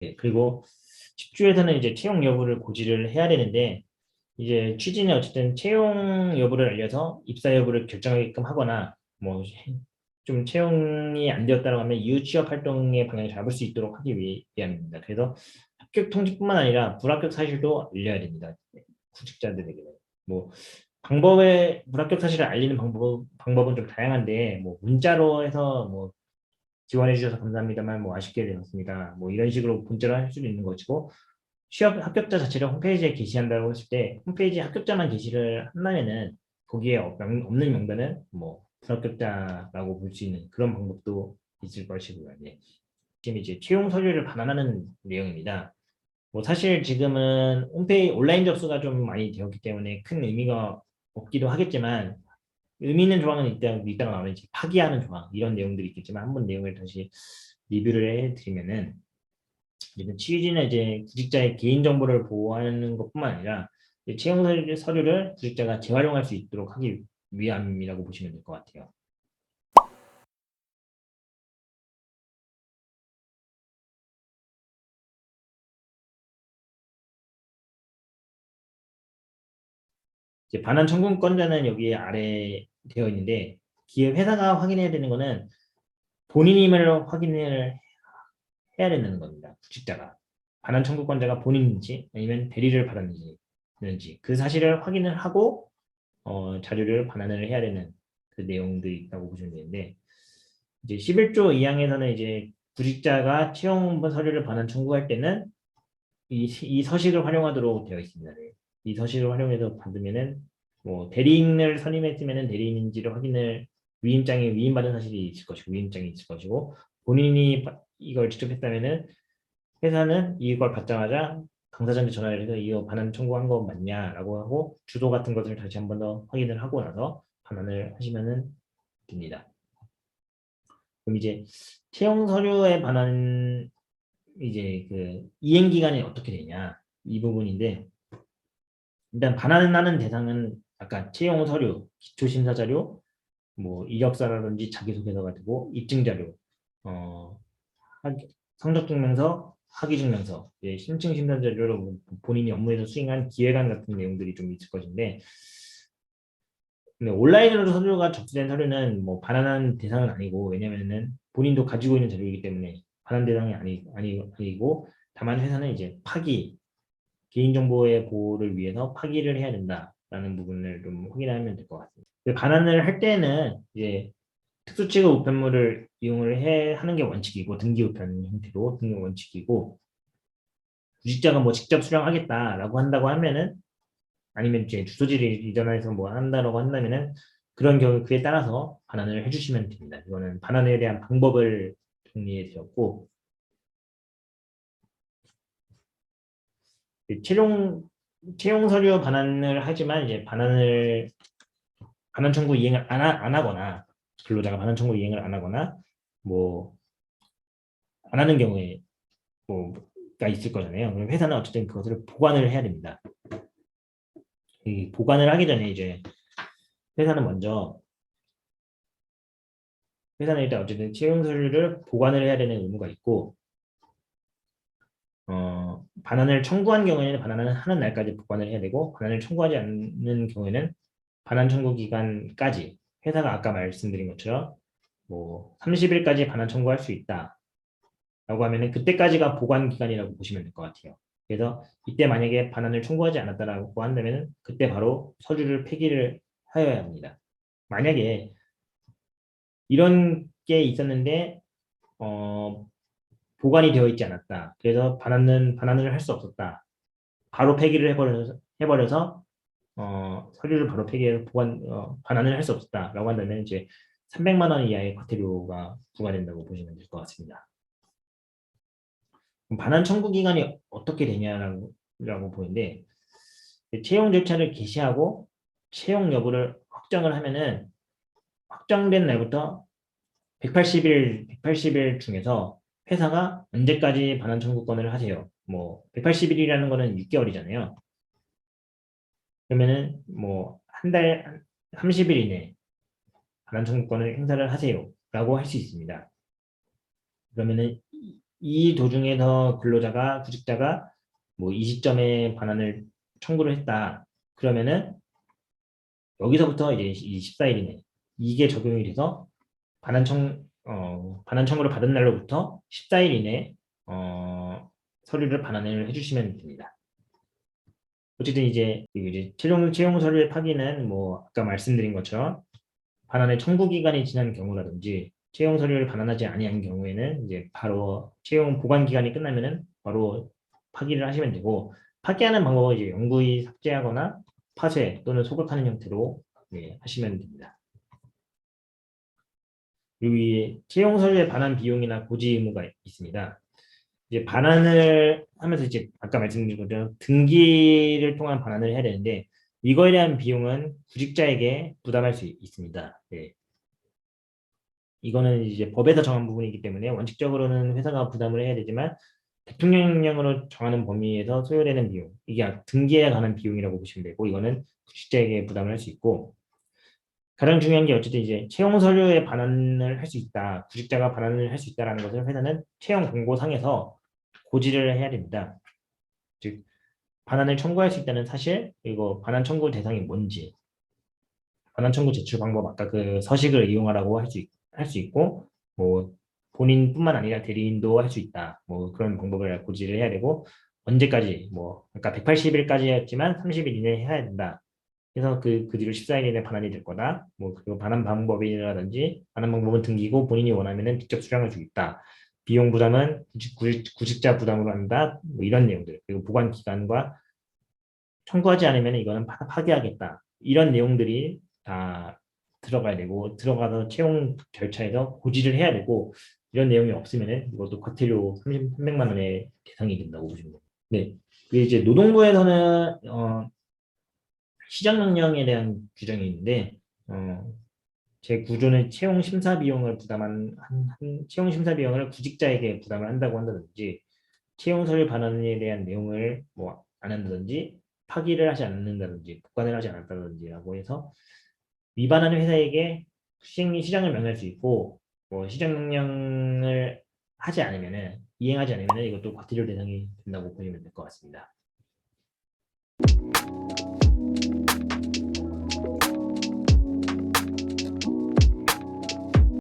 네, 그리고 집주에서는 이제 채용 여부를 고지를 해야 되는데 이제 취지는 어쨌든 채용 여부를 알려서 입사 여부를 결정하게끔 하거나 뭐 좀 채용이 안 되었다고 하면 이후 취업 활동의 방향을 잡을 수 있도록 하기 위함입니다. 그래서 합격 통지뿐만 아니라 불합격 사실도 알려야 됩니다. 구직자들에게는. 뭐 방법에 불합격 사실을 알리는 방법은 좀 다양한데 뭐 문자로 해서 뭐 지원해 주셔서 감사합니다만 뭐 아쉽게 되었습니다. 뭐 이런 식으로 문자로 할 수도 있는 것이고 취업 합격자 자체를 홈페이지에 게시한다고 했을 때 홈페이지에 합격자만 게시를 한다면은 거기에 없는 명단은 뭐 불합격자라고 볼 수 있는 그런 방법도 있을 것이고요. 네. 지금 이제 채용 서류를 반환하는 내용입니다. 뭐 사실 지금은 홈페이지 온라인 접수가 좀 많이 되었기 때문에 큰 의미가 없기도 하겠지만 의미 있는 조항은 이따가 나오면 이제 파기하는 조항 이런 내용들이 있겠지만 한번 내용을 다시 리뷰를 해드리면은 취지는 이제 구직자의 개인 정보를 보호하는 것뿐만 아니라 채용 서류를 구직자가 재활용할 수 있도록 하기 위함이라고 보시면 될 것 같아요. 이제 반환 청구권자는 여기 아래 되어 있는데 기업 회사가 확인해야 되는 거는 본인임을 확인을 해야 되는 겁니다. 구직자가 반환 청구권자가 본인인지 아니면 대리를 받았는지 그 사실을 확인을 하고 자료를 반환을 해야 되는 그 내용들이 있다고 보시면 되는데 이제 11조 2항에서는 이제 구직자가 채용 서류를 반환 청구할 때는 이 서식을 활용하도록 되어 있습니다. 네. 이 서식을 활용해서 받으면은 뭐 대리인을 선임했으면은 대리인인지를 확인을 위임장에 위임받은 사실이 있을 것이고 위임장이 있을 것이고 본인이 이걸 직접 했다면은 회사는 이걸 받자마자 당사자한테 전화를 해서 이거 반환 청구한 거 맞냐라고 하고 주소 같은 것을 다시 한 번 더 확인을 하고 나서 반환을 하시면은 됩니다. 그럼 이제 채용 서류에 반환 이제 그 이행 기간이 어떻게 되냐 이 부분인데 일단 반환하는 대상은 아까 채용 서류, 기초 심사 자료, 뭐 이력서라든지 자기소개서가 되고 입증 자료, 어 성적 증명서, 학위 증명서, 심층 심사 자료로 본인이 업무에서 수행한 기획안 같은 내용들이 좀 있을 것인데 근데 온라인으로 서류가 접수된 서류는 뭐 반환한 대상은 아니고 왜냐면은 본인도 가지고 있는 자료이기 때문에 반환 대상이 아니고 다만 회사는 이제 파기 개인정보의 보호를 위해서 파기를 해야 된다라는 부분을 좀 확인하면 될 것 같습니다. 반환을 할 때는 이제 특수취급 우편물을 이용을 하는 게 원칙이고 등기 우편 형태로 등기 원칙이고 구직자가 뭐 직접 수령하겠다라고 한다고 하면은 아니면 이제 주소지를 이전해서 뭐 한다라고 한다면은 그런 경우 그에 따라서 반환을 해주시면 됩니다. 이거는 반환에 대한 방법을 정리해 드렸고 채용 서류 반환을 하지만 이제 반환 청구 이행을 안 하거나 근로자가 반환 청구 이행을 안 하거나 뭐 안 하는 경우에 뭐가 있을 거잖아요. 그럼 회사는 어쨌든 그것을 보관을 해야 됩니다. 이 보관을 하기 전에 이제 회사는 먼저 회사는 일단 어쨌든 채용 서류를 보관을 해야 되는 의무가 있고 반환을 청구한 경우에는 반환을 하는 날까지 보관을 해야 되고 반환을 청구하지 않는 경우에는 반환 청구 기간까지 회사가 아까 말씀드린 것처럼 뭐 30일까지 반환 청구할 수 있다. 라고 하면은 그때까지가 보관 기간이라고 보시면 될 것 같아요. 그래서 이때 만약에 반환을 청구하지 않았다라고 한다면 그때 바로 서류를 폐기를 하여야 합니다. 만약에 이런 게 있었는데 보관이 되어 있지 않았다. 그래서 반환을 할 수 없었다. 바로 폐기를 해버려서 서류를 바로 폐기해서 반환을 할 수 없었다라고 한다면 이제 300만 원 이하의 과태료가 부과된다고 보시면 될 것 같습니다. 반환 청구 기간이 어떻게 되냐라고 보는데 채용 절차를 개시하고 채용 여부를 확정을 하면은 확정된 날부터 180일 중에서 회사가 언제까지 반환 청구권을 하세요. 뭐 180일이라는 거는 6개월이잖아요. 그러면은 뭐 한 달 30일 이내 반환 청구권을 행사를 하세요라고 할 수 있습니다. 그러면은 이 도중에서 근로자가 구직자가 뭐 이 시점에 반환을 청구를 했다. 그러면은 여기서부터 이제 이 14일 이내 이게 적용이 돼서 반환 청구를 받은 날로부터 14일 이내 서류를 반환을 해주시면 됩니다. 어쨌든 이제 채용 서류의 파기는 뭐 아까 말씀드린 것처럼 반환의 청구 기간이 지난 경우라든지 채용 서류를 반환하지 아니한 경우에는 이제 바로 채용 보관 기간이 끝나면은 바로 파기를 하시면 되고, 파기하는 방법은 이제 영구히 삭제하거나 파쇄 또는 소각하는 형태로 하시면 됩니다. 그리고 이 채용 서류의 반환 비용이나 고지 의무가 있습니다. 이제 반환을 하면서 이제 아까 말씀드린 것처럼 등기를 통한 반환을 해야 되는데, 이거에 대한 비용은 구직자에게 부담할 수 있습니다. 네. 이거는 이제 법에서 정한 부분이기 때문에 원칙적으로는 회사가 부담을 해야 되지만, 대통령령으로 정하는 범위에서 소요되는 비용, 이게 등기에 관한 비용이라고 보시면 되고, 이거는 구직자에게 부담을 할 수 있고, 가장 중요한 게 어쨌든 이제 채용 서류에 반환을 할 수 있다, 구직자가 반환을 할 수 있다라는 것을 회사는 채용 공고상에서 고지를 해야 됩니다. 즉 반환을 청구할 수 있다는 사실, 그리고 반환 청구 대상이 뭔지, 반환 청구 제출 방법, 아까 그 서식을 이용하라고 할 수 있고, 뭐 본인뿐만 아니라 대리인도 할 수 있다, 뭐 그런 방법을 고지를 해야 되고, 언제까지, 뭐 아까 180일까지였지만 30일 이내에 해야 된다. 그래서 그 뒤로 14일 이내 반환이 될 거다. 뭐 그리고 반환 방법이라든지 반환 방법은 등기고 본인이 원하면은 직접 수령할 수 있다. 비용 부담은 구직자 부담으로 한다. 뭐 이런 내용들. 그리고 보관 기간과 청구하지 않으면 이거는 파기하겠다. 이런 내용들이 다 들어가야 되고, 들어가서 채용 절차에서 고지를 해야 되고, 이런 내용이 없으면은 이것도 과태료 300만 원의 대상이 된다고 보시면 됩니다. 네. 그리고 이제 노동부에서는 시정명령에 대한 규정이 있는데, 제 구조는 채용 심사 비용을 채용 심사 비용을 구직자에게 부담을 한다고 한다든지, 채용 서류 반환에 대한 내용을 뭐 안 한다든지, 파기를 하지 않는다든지, 복관을 하지 않았다든지라고 해서 위반하는 회사에게 시정을 명할 수 있고, 뭐 시정명령을 이행하지 않으면은 이것도 과태료 대상이 된다고 보시면 될 것 같습니다.